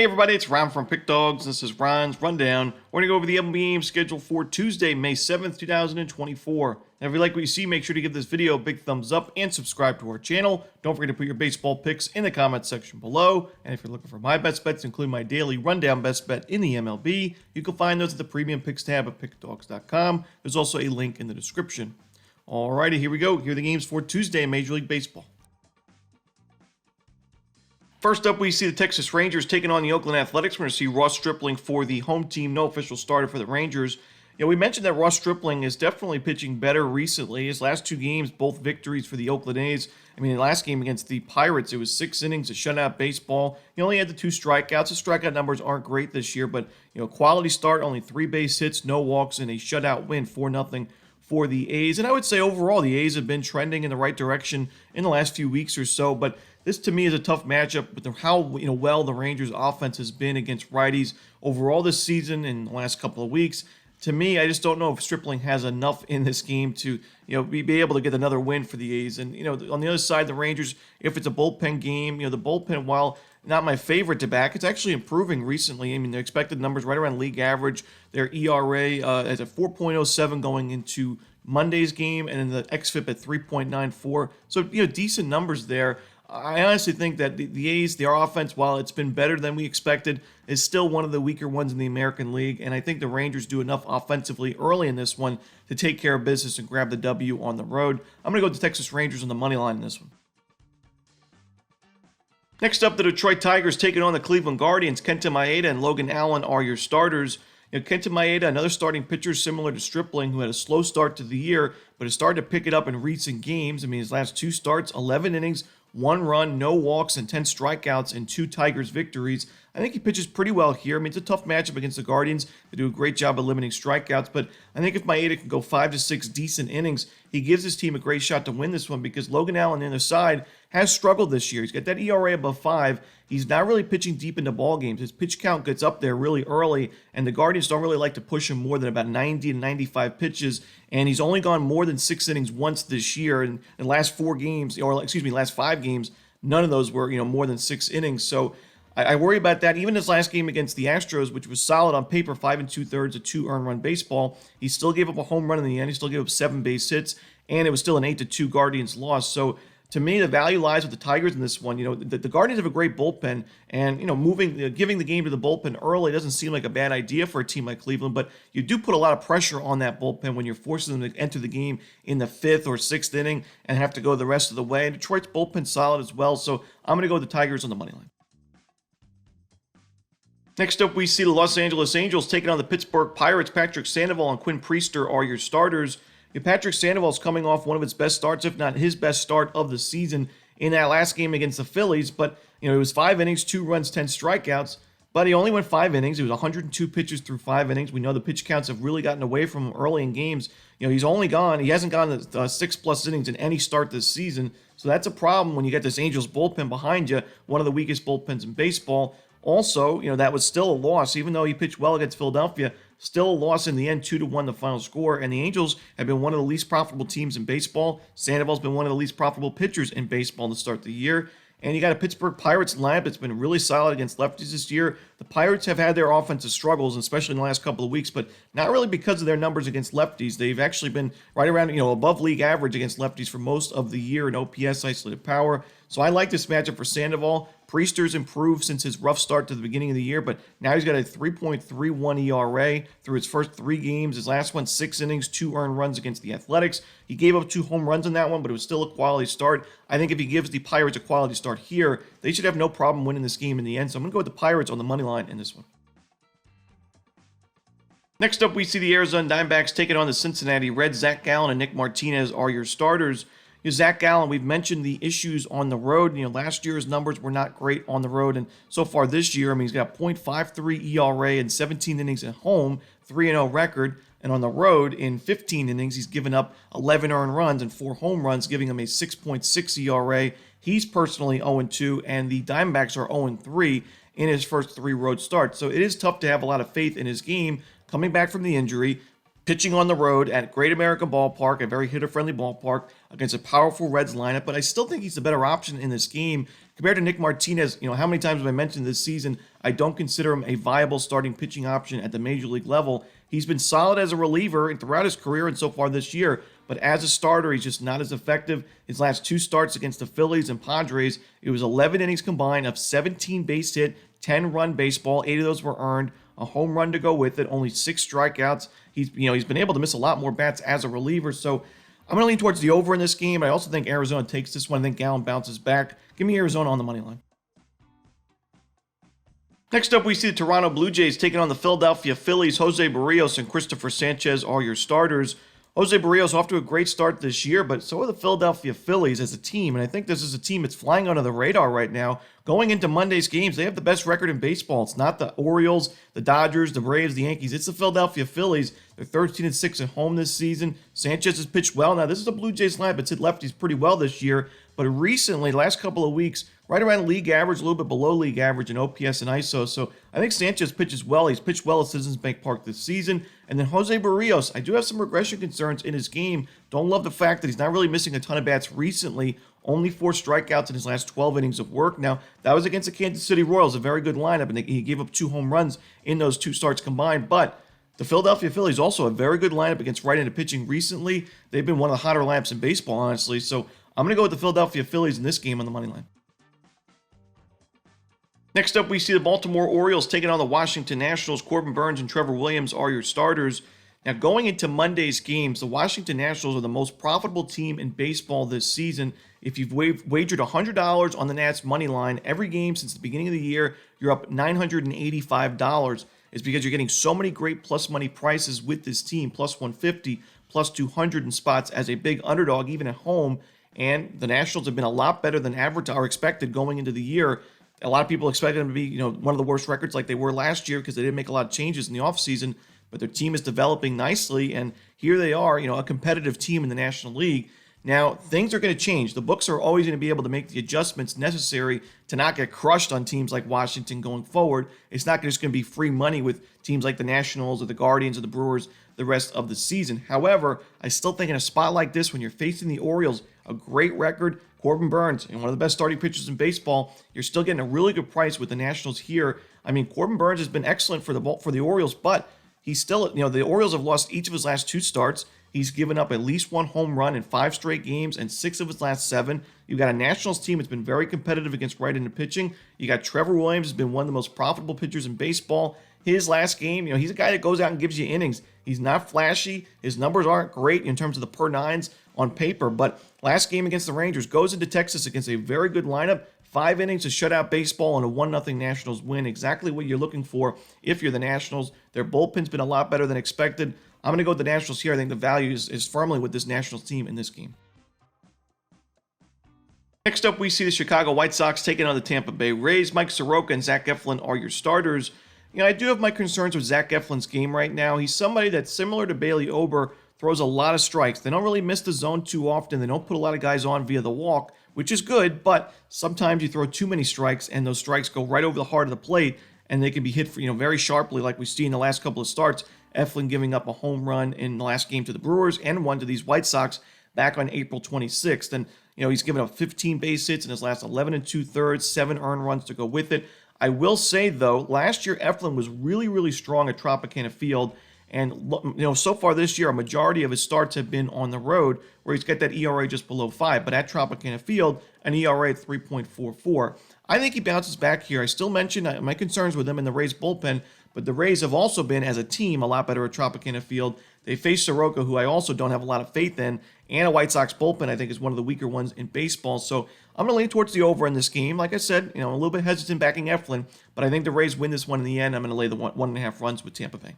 Hey everybody, it's Ron from Pick Dawgz. This is Ron's Rundown. We're going to go over the MLB game schedule for Tuesday, May 7th, 2024. And if you like what you see, make sure to give this video a big thumbs up and subscribe to our channel. Don't forget to put your baseball picks in the comments section below. And if you're looking for my best bets, including my daily rundown best bet in the MLB, you can find those at the premium picks tab at pickdawgz.com. There's also a link in the description. Alrighty, here we go. Here are the games for Tuesday in Major League Baseball. First up, we see the Texas Rangers taking on the Oakland Athletics. We're going to see Ross Stripling for the home team, no official starter for the Rangers. We mentioned that Ross Stripling is definitely pitching better recently. His last two games, both victories for the Oakland A's. The last game against the Pirates, it was 6 innings of shutout baseball. He only had the 2 strikeouts. His strikeout numbers aren't great this year, but quality start, only 3 base hits, no walks, and a shutout win, 4-0 for the A's. And I would say overall the A's have been trending in the right direction in the last few weeks or so, but this to me is a tough matchup with how well the Rangers offense has been against righties overall this season and the last couple of weeks. To me, I just don't know if Stripling has enough in this game to be able to get another win for the A's. And on the other side, the Rangers, if it's a bullpen game, the bullpen, while not my favorite to back, it's actually improving recently. Their expected numbers right around league average. Their ERA is at 4.07 going into Monday's game, and then the xFIP at 3.94. So decent numbers there. I honestly think that the A's, their offense, while it's been better than we expected, is still one of the weaker ones in the American League. And I think the Rangers do enough offensively early in this one to take care of business and grab the W on the road. I'm going to go with the Texas Rangers on the money line in this one. Next up, the Detroit Tigers taking on the Cleveland Guardians. Kenta Maeda and Logan Allen are your starters. Kenta Maeda, another starting pitcher similar to Stripling, who had a slow start to the year, but has started to pick it up in recent games. His last 2 starts, 11 innings, 1 run, no walks, and 10 strikeouts in 2 Tigers victories. I think he pitches pretty well here. It's a tough matchup against the Guardians. They do a great job of limiting strikeouts, but I think if Maeda can go 5 to 6 decent innings, he gives his team a great shot to win this one because Logan Allen on the other side has struggled this year. He's got that ERA above 5. He's not really pitching deep into ball games. His pitch count gets up there really early, and the Guardians don't really like to push him more than about 90 to 95 pitches, and he's only gone more than 6 innings once this year. In the last 4 games, last 5 games, none of those were more than 6 innings. So I worry about that. Even his last game against the Astros, which was solid on paper, 5 2/3, a 2 earned run baseball, he still gave up a home run in the end. He still gave up 7 base hits, and it was still an 8-2 Guardians loss. So to me, the value lies with the Tigers in this one. The Guardians have a great bullpen, and giving the game to the bullpen early doesn't seem like a bad idea for a team like Cleveland. But you do put a lot of pressure on that bullpen when you're forcing them to enter the game in the 5th or 6th inning and have to go the rest of the way. And Detroit's bullpen's solid as well, so I'm going to go with the Tigers on the money line. Next up, we see the Los Angeles Angels taking on the Pittsburgh Pirates. Patrick Sandoval and Quinn Priester are your starters. Patrick Sandoval is coming off one of his best starts, if not his best start of the season in that last game against the Phillies. But, it was 5 innings, 2 runs, 10 strikeouts. But he only went 5 innings. It was 102 pitches through 5 innings. We know the pitch counts have really gotten away from him early in games. He hasn't gone the 6+ innings in any start this season. So that's a problem when you get this Angels bullpen behind you, one of the weakest bullpens in baseball. Also, that was still a loss, even though he pitched well against Philadelphia. Still a loss in the end, 2-1 the final score. And the Angels have been one of the least profitable teams in baseball. Sandoval's been one of the least profitable pitchers in baseball to start the year. And you got a Pittsburgh Pirates lineup that's been really solid against lefties this year. The Pirates have had their offensive struggles, especially in the last couple of weeks, but not really because of their numbers against lefties. They've actually been right around, above league average against lefties for most of the year in OPS, isolated power. So I like this matchup for Sandoval. Priester's improved since his rough start to the beginning of the year, but now he's got a 3.31 ERA through his first 3 games. His last one, 6 innings, 2 earned runs against the Athletics. He gave up 2 home runs in that one, but it was still a quality start. I think if he gives the Pirates a quality start here, they should have no problem winning this game in the end. So I'm going to go with the Pirates on the money line in this one. Next up, we see the Arizona Diamondbacks taking on the Cincinnati Reds. Zach Gallen and Nick Martinez are your starters. Zach Gallen, we've mentioned the issues on the road. Last year's numbers were not great on the road, and so far this year, he's got .53 ERA in 17 innings at home, 3-0 record, and on the road in 15 innings, he's given up 11 earned runs and 4 home runs, giving him a 6.6 ERA. He's personally 0-2, and the Diamondbacks are 0-3 in his first 3 road starts. So it is tough to have a lot of faith in his game coming back from the injury. Pitching on the road at Great American Ballpark, a very hitter-friendly ballpark, against a powerful Reds lineup, but I still think he's the better option in this game compared to Nick Martinez, how many times have I mentioned this season, I don't consider him a viable starting pitching option at the major league level. He's been solid as a reliever and throughout his career and so far this year, but as a starter, he's just not as effective. His last 2 starts against the Phillies and Padres, it was 11 innings combined of 17 base hit, 10-run baseball. 8 of those were earned, a home run to go with it, only 6 strikeouts. He's been able to miss a lot more bats as a reliever, so I'm going to lean towards the over in this game. I also think Arizona takes this one. I think Gallen bounces back. Give me Arizona on the money line. Next up, we see the Toronto Blue Jays taking on the Philadelphia Phillies. Jose Barrios and Christopher Sanchez are your starters. Jose Barrios off to a great start this year, but so are the Philadelphia Phillies as a team, and I think this is a team that's flying under the radar right now. Going into Monday's games, they have the best record in baseball. It's not the Orioles, the Dodgers, the Braves, the Yankees. It's the Philadelphia Phillies. They're 13-6 at home this season. Sanchez has pitched well. Now, this is a Blue Jays lineup. It's hit lefties pretty well this year, but recently, last couple of weeks, right around league average, a little bit below league average in OPS and ISO. So I think Sanchez pitches well. He's pitched well at Citizens Bank Park this season. And then Jose Barrios, I do have some regression concerns in his game. Don't love the fact that he's not really missing a ton of bats recently. Only 4 strikeouts in his last 12 innings of work. Now, that was against the Kansas City Royals, a very good lineup, and he gave up 2 home runs in those 2 starts combined. But the Philadelphia Phillies also a very good lineup against right-handed pitching recently. They've been one of the hotter lineups in baseball, honestly. So I'm going to go with the Philadelphia Phillies in this game on the money line. Next up, we see the Baltimore Orioles taking on the Washington Nationals. Corbin Burnes and Trevor Williams are your starters. Now, going into Monday's games, the Washington Nationals are the most profitable team in baseball this season. If you've wagered $100 on the Nats money line every game since the beginning of the year, you're up $985. It's because you're getting so many great plus money prices with this team, plus 150, plus 200 in spots as a big underdog, even at home. And the Nationals have been a lot better than average or expected going into the year. A lot of people expected them to be, one of the worst records like they were last year because they didn't make a lot of changes in the offseason, but their team is developing nicely, and here they are, a competitive team in the National League. Now, things are going to change. The books are always going to be able to make the adjustments necessary to not get crushed on teams like Washington going forward. It's not just going to be free money with teams like the Nationals or the Guardians or the Brewers the rest of the season. However, I still think in a spot like this, when you're facing the Orioles, a great record, Corbin Burnes, and one of the best starting pitchers in baseball, you're still getting a really good price with the Nationals here. I mean, Corbin Burnes has been excellent for the Orioles, but he's still, the Orioles have lost each of his last 2 starts. He's given up at least 1 home run in 5 straight games and 6 of his last 7. You've got a Nationals team that's been very competitive against right-handed pitching. You got Trevor Williams, has been one of the most profitable pitchers in baseball. His last game, he's a guy that goes out and gives you innings. He's not flashy. His numbers aren't great in terms of the per nines on paper, but last game against the Rangers, goes into Texas against a very good lineup. 5 innings of shutout baseball and a 1-0 Nationals win. Exactly what you're looking for if you're the Nationals. Their bullpen's been a lot better than expected. I'm going to go with the Nationals here. I think the value is firmly with this Nationals team in this game. Next up, we see the Chicago White Sox taking on the Tampa Bay Rays. Mike Soroka and Zach Eflin are your starters. I do have my concerns with Zach Eflin's game right now. He's somebody that's similar to Bailey Ober, throws a lot of strikes. They don't really miss the zone too often. They don't put a lot of guys on via the walk, which is good, but sometimes you throw too many strikes, and those strikes go right over the heart of the plate, and they can be hit for, very sharply like we see in the last couple of starts. Eflin giving up a home run in the last game to the Brewers and one to these White Sox back on April 26th. And, he's given up 15 base hits in his last 11 2/3, 7 earned runs to go with it. I will say, though, last year Eflin was really, really strong at Tropicana Field. And, so far this year, a majority of his starts have been on the road, where he's got that ERA just below 5. But at Tropicana Field, an ERA at 3.44. I think he bounces back here. I still mention my concerns with him in the Rays bullpen, but the Rays have also been, as a team, a lot better at Tropicana Field. They face Soroka, who I also don't have a lot of faith in, and a White Sox bullpen I think is one of the weaker ones in baseball. So I'm going to lean towards the over in this game. Like I said, a little bit hesitant backing Eflin, but I think the Rays win this one in the end. I'm going to lay the 1.5 runs with Tampa Bay.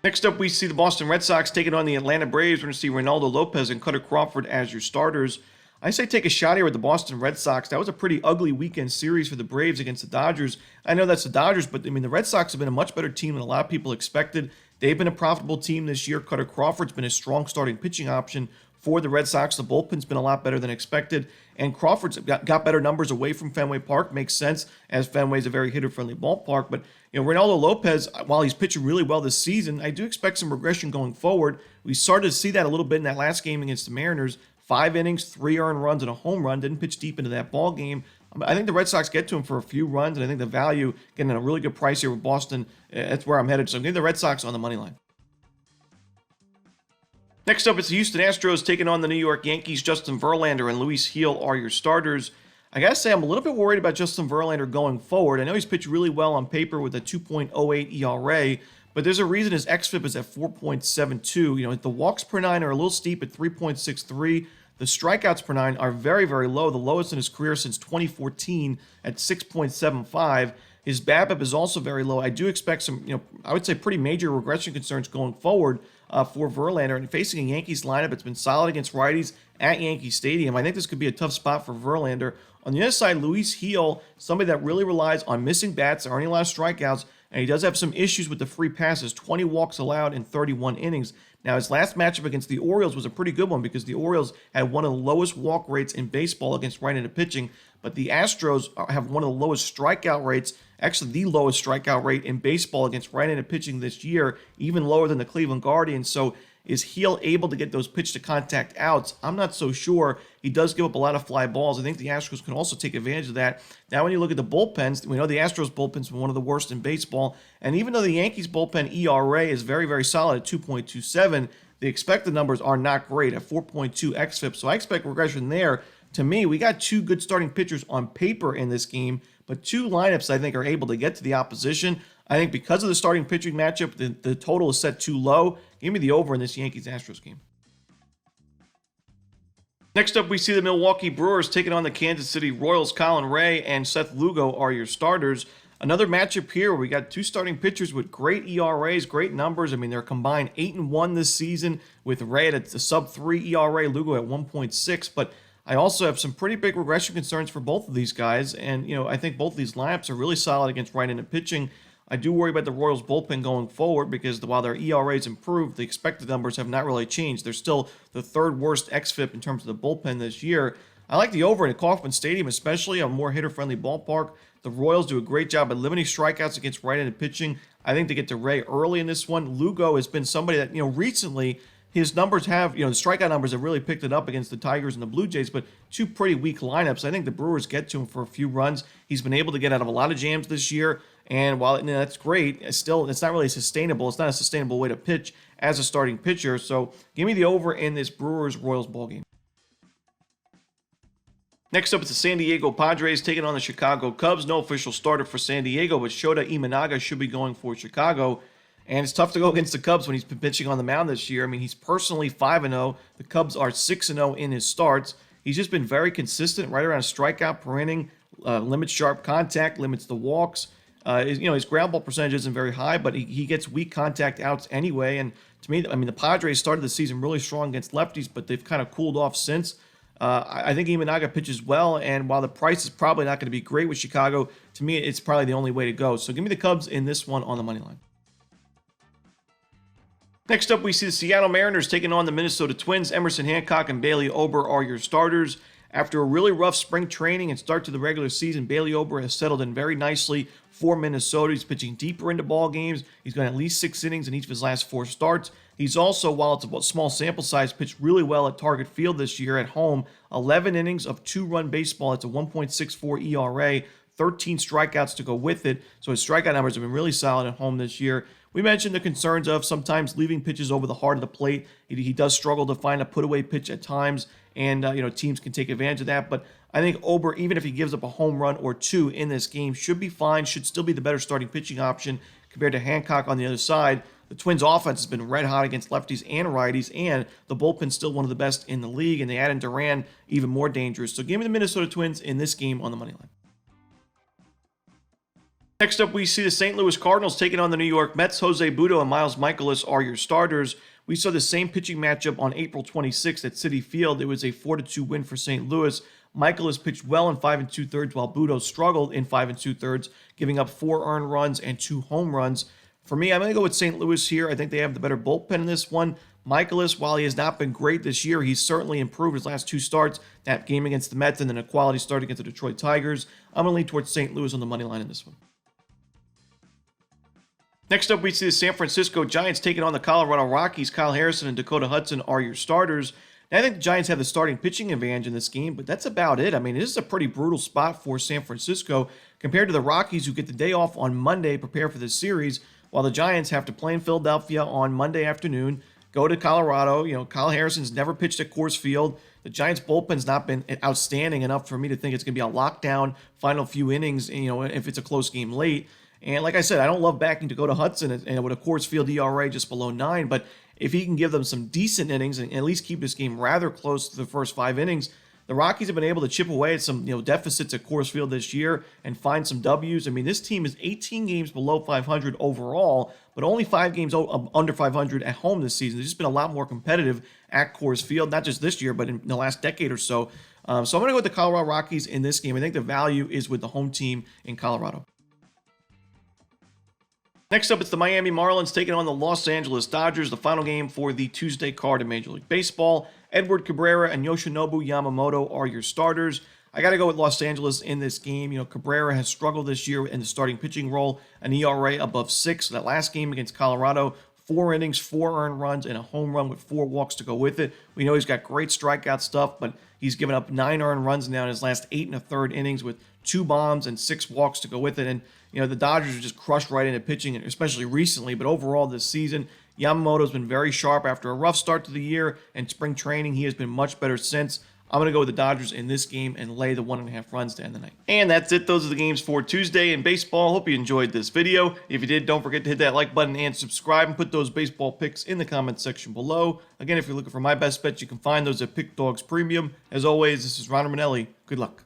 Next up, we see the Boston Red Sox taking on the Atlanta Braves. We're going to see Reynaldo Lopez and Cutter Crawford as your starters. I say take a shot here with the Boston Red Sox. That was a pretty ugly weekend series for the Braves against the Dodgers. I know that's the Dodgers, but the Red Sox have been a much better team than a lot of people expected. They've been a profitable team this year. Cutter Crawford's been a strong starting pitching option for the Red Sox. The bullpen's been a lot better than expected, and Crawford's got better numbers away from Fenway Park. Makes sense, as Fenway's a very hitter-friendly ballpark. But Reynaldo Lopez, while he's pitching really well this season, I do expect some regression going forward. We started to see that a little bit in that last game against the Mariners. 5 innings, 3 earned runs, and a home run. Didn't pitch deep into that ball game. I think the Red Sox get to him for a few runs, and I think the value, getting a really good price here with Boston, that's where I'm headed. So I'm getting the Red Sox on the money line. Next up, it's the Houston Astros taking on the New York Yankees. Justin Verlander and Luis Gil are your starters. I got to say, I'm a little bit worried about Justin Verlander going forward. I know he's pitched really well on paper with a 2.08 ERA, but there's a reason his xFIP is at 4.72. You know, the walks per nine are a little steep at 3.63. The strikeouts per nine are very, very low, the lowest in his career since 2014 at 6.75. His BABIP is also very low. I do expect some, I would say pretty major regression concerns going forward for Verlander. And facing a Yankees lineup, it's been solid against righties at Yankee Stadium. I think this could be a tough spot for Verlander. On the other side, Luis Gil, somebody that really relies on missing bats, earning a lot of strikeouts, and he does have some issues with the free passes, 20 walks allowed in 31 innings. Now, his last matchup against the Orioles was a pretty good one because the Orioles had one of the lowest walk rates in baseball against right-handed pitching, but the Astros have one of the lowest strikeout rates, actually the lowest strikeout rate in baseball against right-handed pitching this year, even lower than the Cleveland Guardians. So is Gil able to get those pitch-to-contact outs? I'm not so sure. He does give up a lot of fly balls. I think the Astros can also take advantage of that. Now, when you look at the bullpens, we know the Astros bullpen's been one of the worst in baseball. And even though the Yankees bullpen ERA is very, very solid at 2.27, the expected numbers are not great at 4.2 xFIP. So I expect regression there. To me, we got two good starting pitchers on paper in this game, but two lineups I think are able to get to the opposition. I think because of the starting pitching matchup, the total is set too low. Give me the over in this Yankees-Astros game. Next up, we see the Milwaukee Brewers taking on the Kansas City Royals. Colin Ray and Seth Lugo are your starters. Another matchup here where we got two starting pitchers with great ERAs, great numbers. I mean, they're combined 8-1 this season with Ray at a sub-3 ERA, Lugo at 1.6. But I also have some pretty big regression concerns for both of these guys. And, I think both of these lineups are really solid against right-handed pitching. I do worry about the Royals bullpen going forward because while their ERAs improved, the expected numbers have not really changed. They're still the third worst xFIP in terms of the bullpen this year. I like the over in Kauffman Stadium, especially a more hitter-friendly ballpark. The Royals do a great job at limiting strikeouts against right-handed pitching. I think they get to Ray early in this one. Lugo has been somebody that, recently his numbers have, the strikeout numbers have really picked it up against the Tigers and the Blue Jays, but two pretty weak lineups. I think the Brewers get to him for a few runs. He's been able to get out of a lot of jams this year. And while that's great, it's not really sustainable. It's not a sustainable way to pitch as a starting pitcher. So give me the over in this Brewers-Royals ballgame. Next up, it's the San Diego Padres taking on the Chicago Cubs. No official starter for San Diego, but Shota Imanaga should be going for Chicago. And it's tough to go against the Cubs when he's been pitching on the mound this year. I mean, he's personally 5-0. The Cubs are 6-0 in his starts. He's just been very consistent, right around a strikeout per inning, limits sharp contact, limits the walks. His ground ball percentage isn't very high, but he gets weak contact outs anyway. And to me, the Padres started the season really strong against lefties, but they've kind of cooled off since. I think Imanaga pitches well, and while the price is probably not going to be great with Chicago, to me, it's probably the only way to go. So give me the Cubs in this one on the money line. Next up, we see the Seattle Mariners taking on the Minnesota Twins. Emerson Hancock and Bailey Ober are your starters. After a really rough spring training and start to the regular season, Bailey Ober has settled in very nicely for Minnesota. He's pitching deeper into ball games. He's got at least 6 innings in each of his last 4 starts. He's also, while it's a small sample size, pitched really well at Target Field this year at home. 11 innings of 2-run baseball. It's a 1.64 ERA, 13 strikeouts to go with it. So his strikeout numbers have been really solid at home this year. We mentioned the concerns of sometimes leaving pitches over the heart of the plate. He does struggle to find a put-away pitch at times, and teams can take advantage of that. But I think Ober, even if he gives up a home run or 2 in this game, should be fine, should still be the better starting pitching option compared to Hancock on the other side. The Twins' offense has been red hot against lefties and righties, and the bullpen's still one of the best in the league, and they add in Duran, even more dangerous. So give me the Minnesota Twins in this game on the money line. Next up, we see the St. Louis Cardinals taking on the New York Mets. Jose Butto and Miles Michaelis are your starters. We saw the same pitching matchup on April 26th at Citi Field. It was a 4-2 win for St. Louis. Michaelis pitched well in 5 2/3, while Butto struggled in 5 2/3, giving up 4 earned runs and 2 home runs. For me, I'm going to go with St. Louis here. I think they have the better bullpen in this one. Michaelis, while he has not been great this year, he's certainly improved his last 2 starts, that game against the Mets and then a quality start against the Detroit Tigers. I'm going to lean towards St. Louis on the money line in this one. Next up, we see the San Francisco Giants taking on the Colorado Rockies. Kyle Harrison and Dakota Hudson are your starters. Now, I think the Giants have the starting pitching advantage in this game, but that's about it. I mean, this is a pretty brutal spot for San Francisco compared to the Rockies, who get the day off on Monday, prepare for this series, while the Giants have to play in Philadelphia on Monday afternoon, go to Colorado. Kyle Harrison's never pitched at Coors Field. The Giants' bullpen's not been outstanding enough for me to think it's going to be a lockdown final few innings, if it's a close game late. And like I said, I don't love backing Dakota Hudson and with a Coors Field ERA just below 9, but if he can give them some decent innings and at least keep this game rather close to the first 5 innings, the Rockies have been able to chip away at some deficits at Coors Field this year and find some W's. I mean, this team is 18 games below 500 overall, but only 5 games under 500 at home this season. They've just been a lot more competitive at Coors Field, not just this year, but in the last decade or so. So I'm going to go with the Colorado Rockies in this game. I think the value is with the home team in Colorado. Next up, it's the Miami Marlins taking on the Los Angeles Dodgers, the final game for the Tuesday card in Major League Baseball. Edward Cabrera and Yoshinobu Yamamoto are your starters. I got to go with Los Angeles in this game. Cabrera has struggled this year in the starting pitching role, an ERA above 6. That last game against Colorado, 4 innings, 4 earned runs, and a home run with 4 walks to go with it. We know he's got great strikeout stuff, but he's given up 9 earned runs now in his last 8 1/3 innings with 2 bombs and 6 walks to go with it. And the Dodgers are just crushed right into pitching, especially recently. But overall this season, Yamamoto's been very sharp after a rough start to the year, and spring training, he has been much better since. I'm going to go with the Dodgers in this game and lay the 1.5 runs to end the night. And that's it. Those are the games for Tuesday in baseball. Hope you enjoyed this video. If you did, don't forget to hit that like button and subscribe, and put those baseball picks in the comments section below. Again, if you're looking for my best bets, you can find those at Pick Dawgz Premium. As always, this is Ron Romanelli. Good luck.